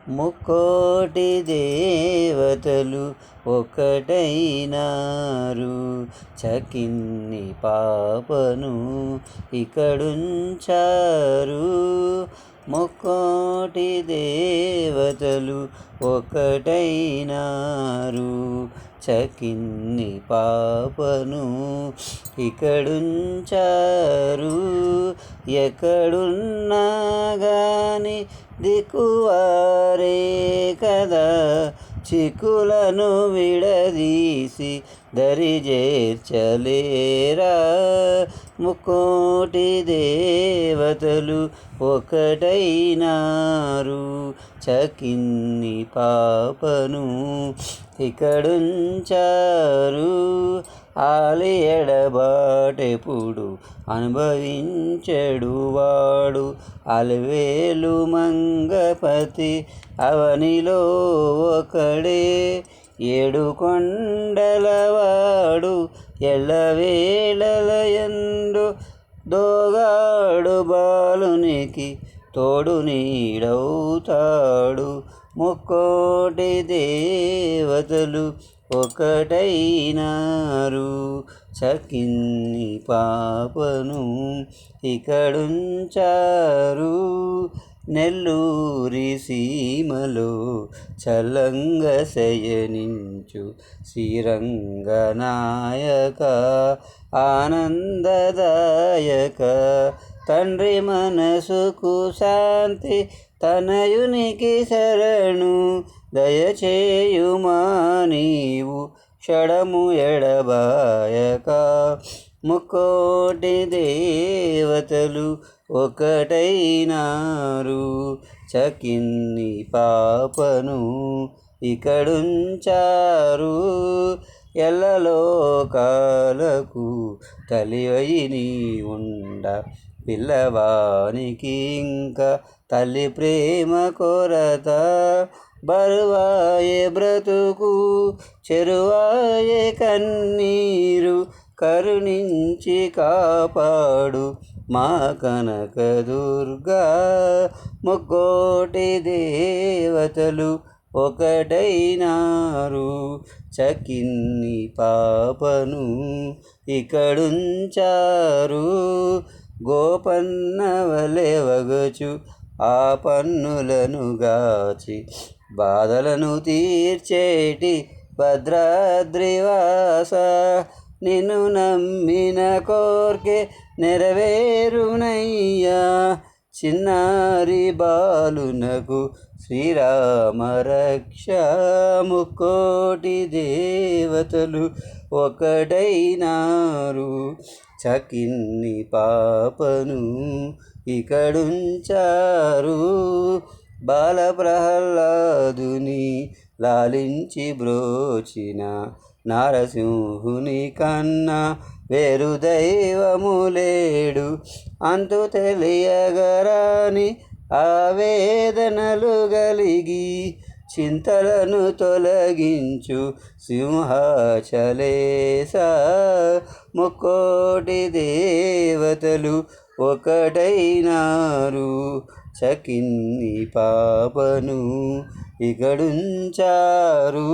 ముక్కోటి దేవతలు ఒకటైనారు. చకిన్ని పాపను ఇక్కడుంచారు. ముక్కోటి దేవతలు ఒకటైనారు. చకిన్ని పాపను ఇక్కడుంచారు. ఎక్కడున్నా గాని దిక్కువారే కదా, చిక్కులను విడదీసి దరిజేర్చలేరా. ముక్కోటి దేవతలు ఒకటైనారు. చకిన్ని పాపను ఇక్కడుంచారు. ఆలి ఎడబాటెప్పుడు అనుభవించెడు వాడు, అలివేలు మంగపతి అవనిలో ఒకడే. 7 కొండలవాడు ఎల్లవేళలయందు దోగాడు, బాలునికి తోడు నీడవుతాడు. ముక్కోటి దేవతలు ఒకటైనారు. చకిన్ని పాపను ఇక్కడుంచారు. నెల్లూరి సీమలో చల్లంగ శయనించు శ్రీరంగనాయక, ఆనందదాయక, తండ్రి మనసుకు శాంతి, తనయునికి శరణు దయచేయుమా నీవు షడము ఎడబాయక. ముక్కోటి దేవతలు ఒకటైనారు. చకిన్ని పాపను ఇక్కడుంచారు. ఎల్లలోకాలకు తల్లివయి నీ ఉండ, పిల్లవానికి ఇంకా తల్లి ప్రేమ కొరత. బరువాయే బ్రతుకు, చెరువాయే కన్నీరు, కరుణించి కాపాడు మా కనకదుర్గా. ముక్కోటి దేవతలు ఒకటైనారు. చకిన్ని పాపను ఇక్కడుంచారు. గోపన్న వలె వగచు ఆ పన్నులను గాచి, బాధలను తీర్చేటి భద్రాద్రివాస, నిన్ను నమ్మిన కోర్కె నెరవేరునయ్యా. చిన్నారి బాలునకు శ్రీరామ రక్ష. ముక్కోటి దేవతలు ఒకటైనారు. చకిన్ని పాపను ఇక్కడుంచారు. బాల ప్రహ్లాదుని లాలించి బ్రోచిన నారసింహుని కన్నా వేరు దైవము లేడు. అంతు తెలియగరాని ఆవేదనలు గలిగి చింతలను తొలగించు సింహాచలేశ. ముక్కోటి దేవతలు ఒకటైనారు. చకిన్ని పాపను ఇక్కడుంచారు.